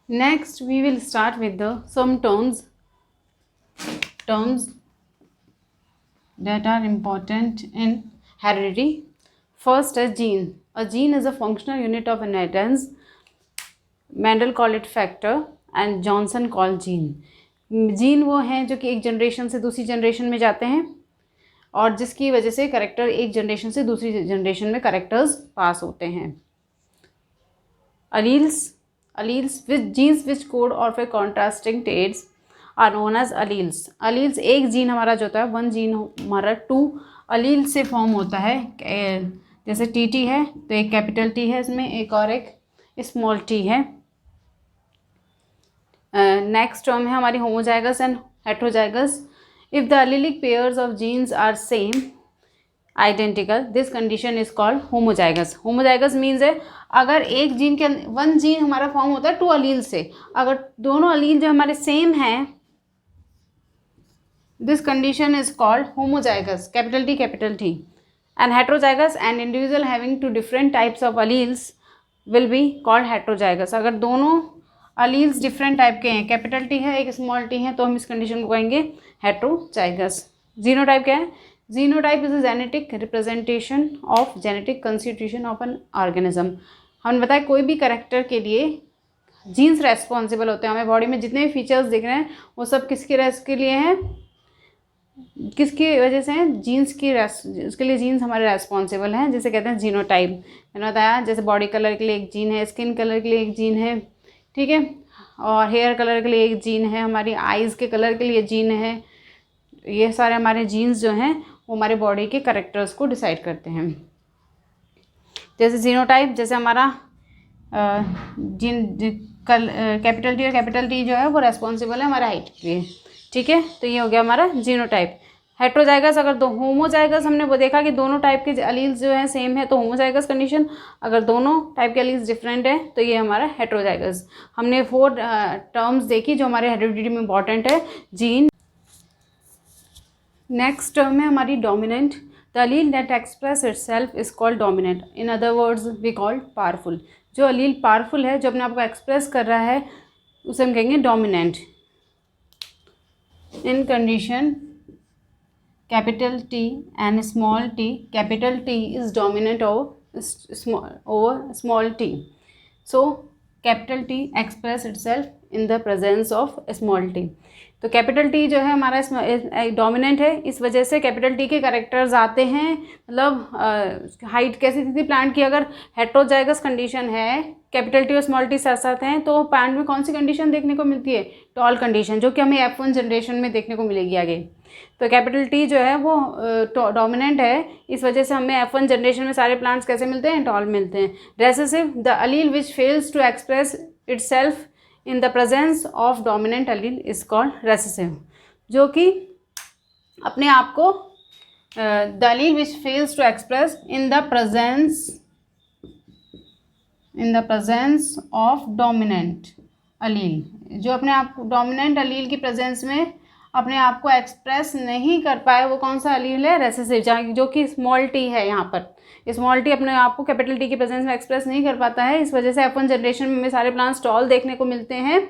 Next, we will start with some terms that are important in heredity. First is gene. A gene is a functional unit of inheritance. Mendel called it factor and Johnson called gene. Gene वो हैं जो कि एक generation से दूसरी generation में जाते हैं और जिसकी वजह से करेक्टर एक जनरेशन से दूसरी जनरेशन में करेक्टर्स पास होते हैं. Alleles with genes which code or for contrasting traits are known as alleles. Alleles एक जीन हमारा जो होता है, वन जीन हमारा 2 अलील से फॉर्म होता है. जैसे टी है तो एक कैपिटल टी है इसमें, एक और एक स्मॉल टी है. नेक्स्ट टर्म है हमारी homozygous and heterozygous. If the allelic pairs of genes are same identical, this condition is called homozygous. Homozygous means है अगर एक जीन के वन जीन हमारा फॉर्म होता है 2 अलील से, अगर दोनों अलील जो हमारे सेम हैं, this condition is called homozygous, capital T. And heterozygous, and individual having 2 different types of alleles will be called heterozygous. अगर दोनों अलील्स डिफरेंट टाइप के हैं, कैपिटल टी है एक स्मॉल टी है, तो हम इस कंडीशन को कहेंगे हेट्रोजाइगस. जीनोटाइप क्या है? Genotype is a genetic representation of genetic constitution of an organism. हमने बताया कोई भी करेक्टर के लिए जीन्स रेस्पॉन्सिबल होते हैं. हमें बॉडी में जितने भी फीचर्स दिख रहे हैं वो सब किसके लिए हैं, किसकी वजह से हैं? जीन्स की. उसके लिए जीन्स हमारे रेस्पॉन्सिबल हैं, जिसे कहते हैं जीनोटाइप. मैंने बताया जैसे बॉडी कलर के लिए एक जीन है, स्किन कलर के लिए एक जीन है, ठीक है, और हेयर कलर के लिए एक जीन है, हमारी आइज़ के कलर के लिए जीन है. ये सारे हमारे जीन्स जो हैं वो हमारे बॉडी के कैरेक्टर्स को डिसाइड करते हैं. जैसे जीनोटाइप, जैसे हमारा कैपिटल टी और कैपिटल टी जो है वो रेस्पॉन्सिबल है हमारे हाइट के लिए, ठीक है. तो ये हो गया हमारा जीनोटाइप. हेट्रोजाइगस, अगर दो होमोजाइगस हमने वो देखा कि दोनों टाइप के अलील्स जो हैं सेम है तो होमोजाइगस कंडीशन. अगर दोनों टाइप के अलील्स डिफरेंट है तो ये हमारा हेट्रोजाइगस. हमने 4 टर्म्स देखी जो हमारे हेरिडिटी में इंपॉर्टेंट है. जीन. नेक्स्ट टर्म है हमारी dominant. The allele that express itself is called dominant. In other words we called powerful. जो अलील पावरफुल है, जो अपने आप को एक्सप्रेस कर रहा है, उसे हम कहेंगे dominant. In condition capital T and small t, capital T is dominant over small t. So capital T express itself in the presence of small t. तो कैपिटल टी जो है हमारा डोमिनेंट है, इस वजह से कैपिटल टी के characters आते हैं. मतलब हाइट कैसी थी प्लांट की, अगर हेट्रोजाइगस कंडीशन है, कैपिटल टी और स्मॉल टी साथ साथ हैं, तो प्लांट में कौन सी कंडीशन देखने को मिलती है? टॉल कंडीशन, जो कि हमें F1 जनरेशन में देखने को मिलेगी आगे. तो कैपिटल टी जो है वो डोमिनेंट है, इस वजह से हमें F1 जनरेशन में सारे प्लांट्स कैसे मिलते हैं? टॉल मिलते हैं. Recessive, the allele which fails to express itself in the presence of dominant allele is called recessive. जो कि अपने आप को the allele which fails to express in the presence of dominant allele, जो अपने आप डोमिनेंट अलील की प्रेजेंस में अपने आप को एक्सप्रेस नहीं कर पाए, वो कौन सा अलील है? रेसेसिव. जो कि स्मॉल टी है, यहाँ पर स्मॉल टी अपने आप को कैपिटल टी की प्रेजेंस में एक्सप्रेस नहीं कर पाता है. इस वजह से F1 जनरेशन में सारे प्लांट्स टॉल देखने को मिलते हैं.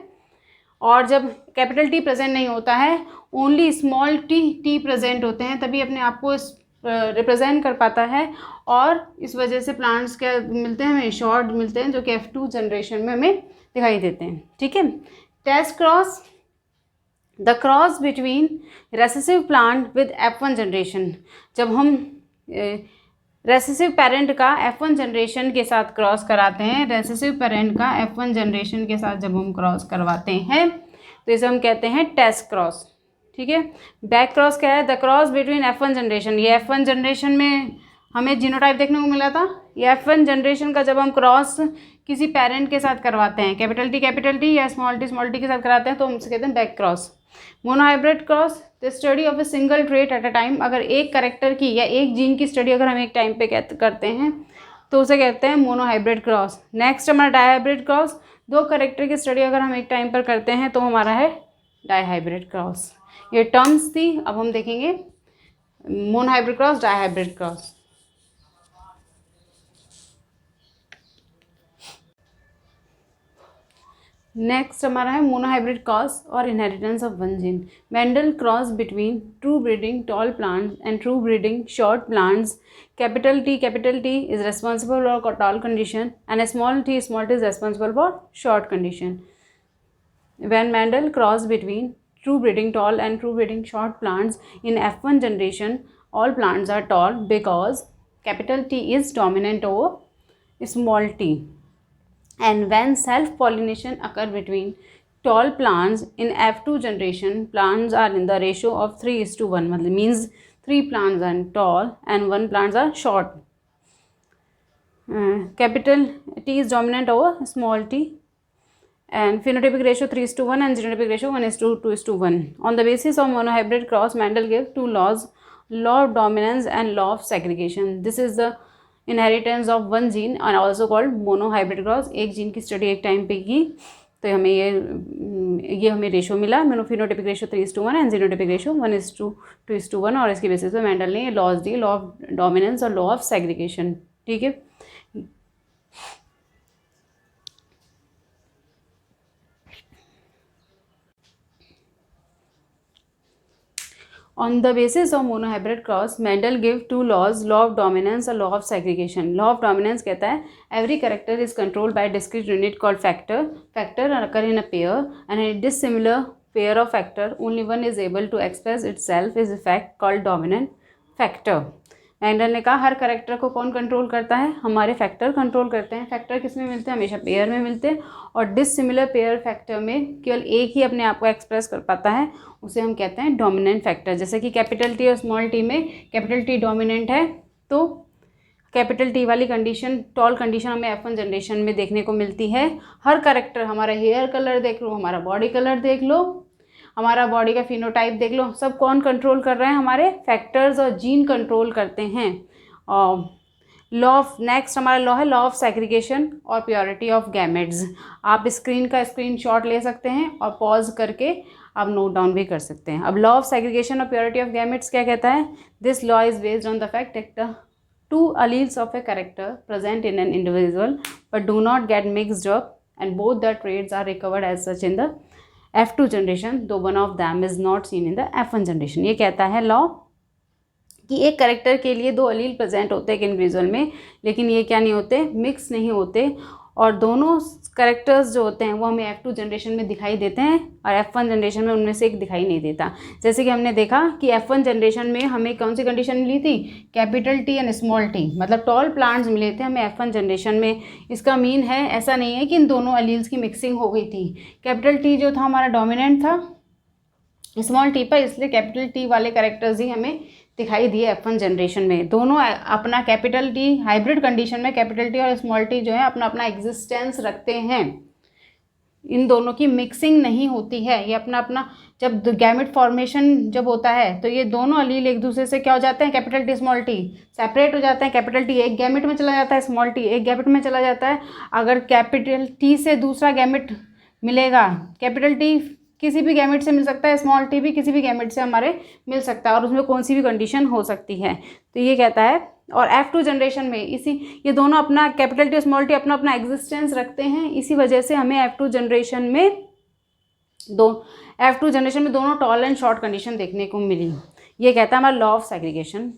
और जब कैपिटल टी प्रेजेंट नहीं होता है, ओनली स्मॉल टी प्रेजेंट होते हैं, तभी अपने आप को रिप्रेजेंट कर पाता है. और इस वजह से प्लांट्स क्या मिलते हैं? हमें शॉर्ट मिलते हैं, जो कि F2 जनरेशन में हमें दिखाई देते हैं, ठीक है. Test cross, the cross between recessive plant with F1 generation. जब हम रेसेसिव पेरेंट का F1 जनरेशन के साथ क्रॉस कराते हैं, रेसेसिव पेरेंट का F1 जनरेशन के साथ जब हम क्रॉस करवाते हैं तो इसे हम कहते हैं टेस्ट क्रॉस, ठीक है. बैक क्रॉस क्या है? The cross between F1 generation. ये F1 जनरेशन में हमें जीनोटाइप देखने को मिला था. ये F1 जनरेशन का जब हम क्रॉस किसी पेरेंट के साथ करवाते हैं, कैपिटल टी या स्मॉल टी के साथ कराते हैं, तो हम उसे कहते हैं back cross. Monohybrid cross, the study of a single trait at a time. अगर एक करेक्टर की या एक जीन की स्टडी अगर हम एक टाइम पे करते हैं तो उसे कहते हैं मोनोहाइब्रिड क्रॉस. नेक्स्ट हमारा डायहाइब्रिड क्रॉस. 2 करेक्टर की स्टडी अगर हम एक टाइम पर करते हैं तो हमारा है डायहाइब्रिड क्रॉस. ये टर्म्स थी. अब हम देखेंगे monohybrid cross, dihybrid cross. Next हमारा है मोनोहाइब्रिड क्रॉस और inheritance of one gene. Mendel cross between true breeding tall plants and true breeding short plants. Capital T is responsible for tall condition and a small t is responsible for short condition. When Mendel crossed between true breeding tall and true breeding short plants in F1 generation, all plants are tall because capital T is dominant over small t. And when self-pollination occur between tall plants in F2 generation, plants are in the ratio of 3:1. Means 3 plants are tall and 1 plants are short. Capital T is dominant over small t, and phenotypic ratio 3:1 and genotypic ratio 1:2:1. On the basis of monohybrid cross, Mendel gave 2 laws: law of dominance and law of segregation. This is the inheritance of one gene and also called monohybrid cross. एक gene की study एक time पे की तो हमें ये हमें ratio मिला. Phenotypic ratio 3:1 and genotypic ratio 1:2:1. और इसके बेसिस पे मेंडल ने ये लॉज दिए, लॉ ऑफ डोमिनेंस और लॉ ऑफ सेग्रीगेशन. ठीक है. On the basis of monohybrid cross, Mendel gave 2 laws: law of dominance and law of segregation. Law of dominance कहता है every character is controlled by a discrete unit called factor. Factor occur in a pair, and in dissimilar pair of factor, only one is able to express itself is a fact called dominant factor. Mendel ने कहा हर character को कौन control करता है? हमारे factor control करते हैं. Factor किस में मिलते हैं? हमेशा पेयर में मिलते हैं. और डिसिमिलर पेयर फैक्टर में केवल एक ही अपने आप को एक्सप्रेस कर पाता है, उसे हम कहते हैं डोमिनेंट फैक्टर. जैसे कि कैपिटल टी और स्मॉल टी में कैपिटल टी डोमिनेंट है तो कैपिटल टी वाली कंडीशन, टॉल कंडीशन हमें F1 जनरेशन में देखने को मिलती है. हर कैरेक्टर, हमारा हेयर कलर देख लो, हमारा बॉडी कलर देख लो, हमारा बॉडी का फिनोटाइप देख लो, सब कौन कंट्रोल कर रहे हैं? हमारे फैक्टर्स और जीन कंट्रोल करते हैं. और लॉ ऑफ नेक्स्ट हमारा लॉ है लॉ ऑफ सेग्रीगेशन और प्योरिटी ऑफ गैमेट्स. आप स्क्रीन का स्क्रीनशॉट ले सकते हैं और पॉज करके आप नोट डाउन भी कर सकते हैं. अब लॉ ऑफ सेग्रीगेशन और प्योरिटी ऑफ गैमेट्स क्या कहता है? This law is based on the fact that the 2 alleles of a character present in an individual but do not get mixed up and both the traits are recovered as such in the F2 generation, though one of them is not seen in the F1 generation. ये कहता है law कि एक character के लिए 2 अलील present होते हैं एक इंडिविजुअल में, लेकिन ये क्या नहीं होते? मिक्स नहीं होते. और दोनों कैरेक्टर्स जो होते हैं वो हमें F2 जनरेशन में दिखाई देते हैं और F1 जनरेशन में उनमें से एक दिखाई नहीं देता. जैसे कि हमने देखा कि F1 जनरेशन में हमें कौन सी कंडीशन मिली थी? Capital T and small T, मतलब टॉल प्लांट्स मिले थे हमें F1 जनरेशन में. इसका मीन है ऐसा नहीं है कि इन दोनों अलील्स की मिक्सिंग हो गई थी. कैपिटल टी जो था हमारा डोमिनेंट था स्मॉल टी पर, इसलिए कैपिटल टी वाले कैरेक्टर्स ही हमें दिखाई दिए F1 जनरेशन में. दोनों अपना कैपिटल टी हाइब्रिड कंडीशन में कैपिटल टी और स्मॉल टी जो है अपना अपना एग्जिस्टेंस रखते हैं. इन दोनों की मिक्सिंग नहीं होती है. ये अपना अपना जब गैमेट फॉर्मेशन जब होता है तो ये दोनों अलील एक दूसरे से क्या हो जाते हैं? Capital T small T separate हो जाते हैं. कैपिटल टी एक गैमेट में चला जाता है, स्मॉल टी एक गैमेट में चला जाता है. अगर कैपिटल टी से दूसरा गैमेट मिलेगा, कैपिटल टी किसी भी गैमेट से मिल सकता है, स्मॉल टी भी किसी भी गैमेट से हमारे मिल सकता है और उसमें कौन सी भी कंडीशन हो सकती है. तो ये कहता है. और F2 जनरेशन में ये दोनों अपना कैपिटल टी स्मॉल टी अपना अपना एग्जिस्टेंस रखते हैं. इसी वजह से हमें F2 जनरेशन में दोनों टॉल एंड शॉर्ट कंडीशन देखने को मिली. ये कहता है हमारा लॉ ऑफ सेग्रीगेशन.